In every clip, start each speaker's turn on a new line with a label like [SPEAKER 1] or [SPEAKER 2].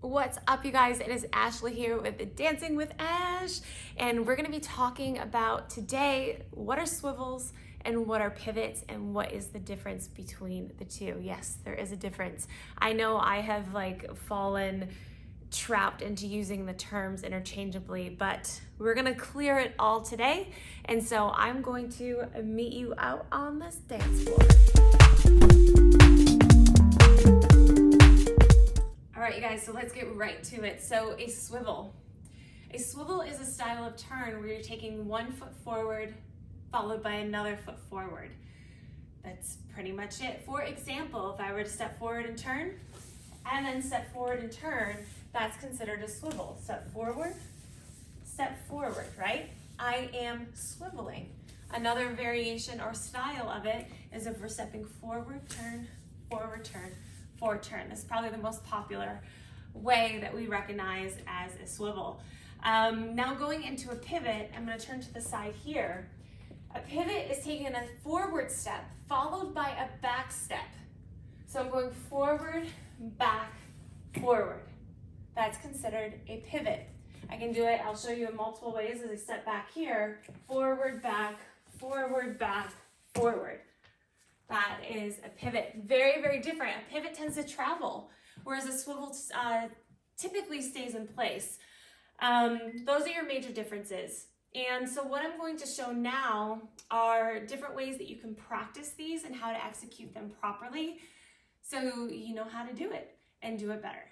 [SPEAKER 1] What's up, you guys? It is Ashleigh here with Dancing with Ash, and we're going to be talking about today what are swivels and what are pivots and what is the difference between the two. Yes, there is a difference. I know I have fallen trapped into using the terms interchangeably, but we're going to clear it all today, and so I'm going to meet you out on this dance floor. All right, you guys, so let's get right to it. So a swivel. A swivel is a style of turn where you're taking one foot forward followed by another foot forward. That's pretty much it. For example, if I were to step forward and turn, and then step forward and turn, that's considered a swivel. Step forward, right? I am swiveling. Another variation or style of it is if we're stepping forward, turn, forward, turn, forward turn. This is probably the most popular way that we recognize as a swivel. Now going into a pivot, I'm going to turn to the side here. A pivot is taking a forward step followed by a back step. So I'm going forward, back, forward. That's considered a pivot. I can do it, I'll show you in multiple ways as I step back here. Forward, back, forward, back, forward. That is a pivot. Very, very different. A pivot tends to travel, whereas a swivel typically stays in place. Those are your major differences. And so what I'm going to show now are different ways that you can practice these and how to execute them properly so you know how to do it and do it better.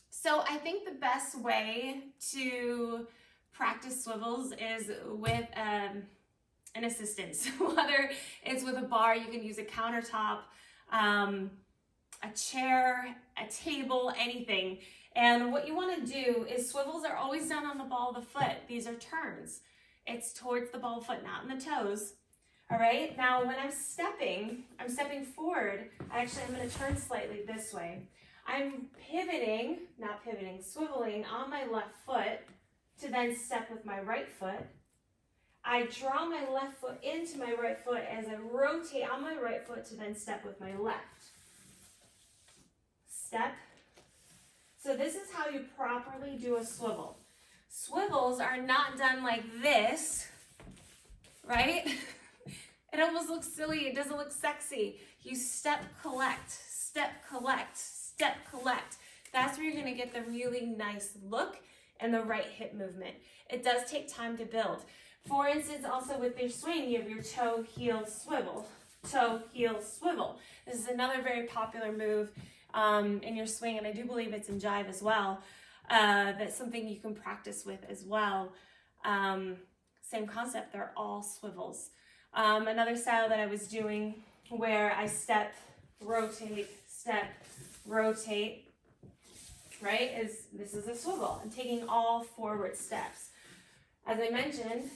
[SPEAKER 1] So I think the best way to practice swivels is with an assistance. Whether it's with a bar, you can use a countertop, a chair, a table, anything. And what you want to do is swivels are always done on the ball of the foot. These are turns. It's towards the ball of the foot, not in the toes. All right, now when I'm stepping forward. I'm going to turn slightly this way. I'm swiveling on my left foot to then step with my right foot. I draw my left foot into my right foot as I rotate on my right foot to then step with my left. Step. So this is how you properly do a swivel. Swivels are not done like this, right? It almost looks silly. It doesn't look sexy. You step, collect, step, collect, step, collect. That's where you're going to get the really nice look and the right hip movement. It does take time to build. For instance, also with your swing, you have your toe, heel, swivel. Toe, heel, swivel. This is another very popular move in your swing, and I do believe it's in jive as well. That's something you can practice with as well. Same concept, they're all swivels. Another style that I was doing where I step, rotate, right, this is a swivel. I'm taking all forward steps. As I mentioned,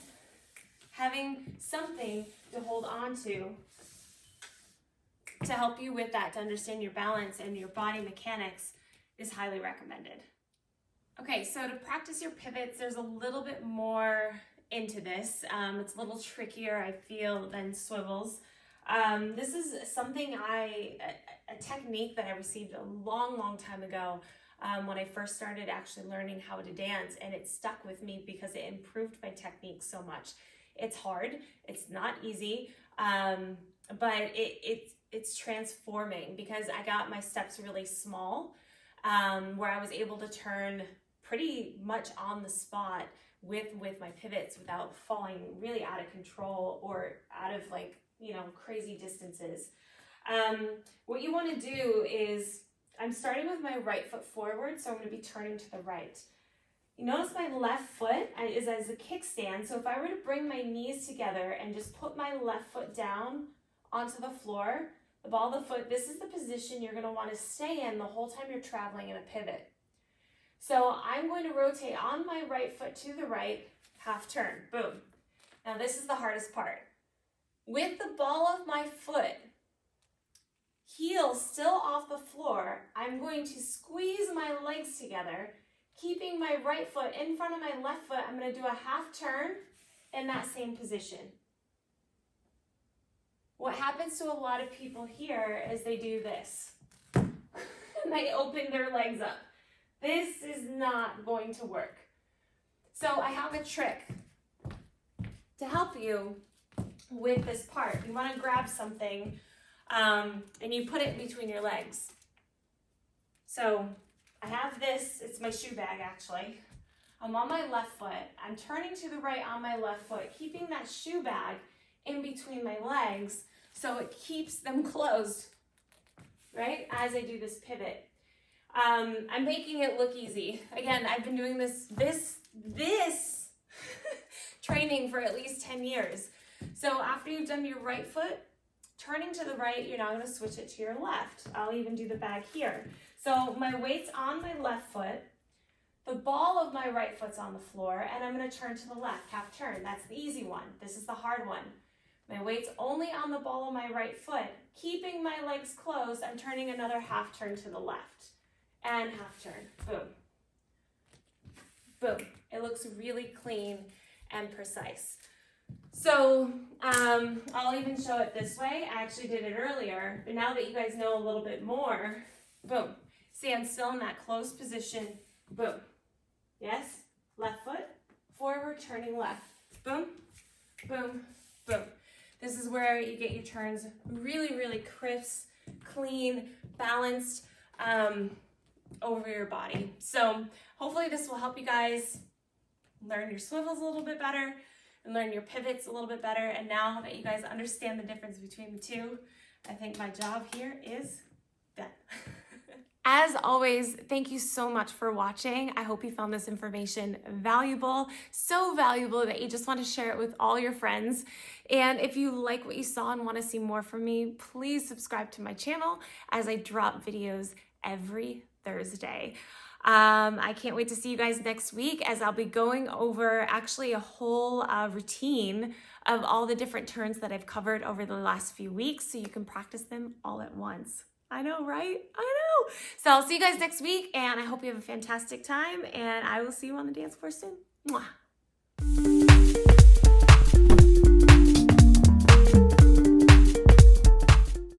[SPEAKER 1] having something to hold on to help you with that, to understand your balance and your body mechanics, is highly recommended. Okay, so to practice your pivots, there's a little bit more into this. It's a little trickier, I feel, than swivels. This is something a technique that I received a long, long time ago when I first started actually learning how to dance, and it stuck with me because it improved my technique so much. It's hard, it's not easy, but it's transforming because I got my steps really small, where I was able to turn pretty much on the spot with my pivots without falling really out of control or out of crazy distances. What you want to do is, I'm starting with my right foot forward, so I'm going to be turning to the right. You notice my left foot is as a kickstand, so if I were to bring my knees together and just put my left foot down onto the floor, the ball of the foot, this is the position you're going to want to stay in the whole time you're traveling in a pivot. So I'm going to rotate on my right foot to the right, half turn, boom. Now this is the hardest part. With the ball of my foot, heel still off the floor, I'm going to squeeze my legs together, keeping my right foot in front of my left foot. I'm going to do a half turn in that same position. What happens to a lot of people here is they do this. They open their legs up. This is not going to work. So I have a trick to help you with this part. You want to grab something and you put it between your legs. So I have this, it's my shoe bag actually. I'm on my left foot. I'm turning to the right on my left foot, keeping that shoe bag in between my legs so it keeps them closed, right, as I do this pivot. I'm making it look easy. Again, I've been doing this training for at least 10 years. So after you've done your right foot, turning to the right, you're now going to switch it to your left. I'll even do the bag here. So my weight's on my left foot. The ball of my right foot's on the floor, and I'm going to turn to the left, half turn. That's the easy one. This is the hard one. My weight's only on the ball of my right foot. Keeping my legs closed, I'm turning another half turn to the left. And half turn. Boom. Boom. It looks really clean and precise. So I'll even show it this way. I actually did it earlier, but now that you guys know a little bit more, boom. See, I'm still in that closed position. Boom. Yes, left foot, forward, turning left. Boom, boom, boom. This is where you get your turns really, really crisp, clean, balanced over your body. So hopefully this will help you guys learn your swivels a little bit better and learn your pivots a little bit better. And now that you guys understand the difference between the two, I think my job here is done. As always, thank you so much for watching. I hope you found this information valuable, so valuable that you just want to share it with all your friends. And if you like what you saw and want to see more from me, please subscribe to my channel as I drop videos every Thursday. I can't wait to see you guys next week as I'll be going over actually a whole routine of all the different turns that I've covered over the last few weeks so you can practice them all at once. I know, right? I know. So I'll see you guys next week, and I hope you have a fantastic time, and I will see you on the dance floor soon. Mwah.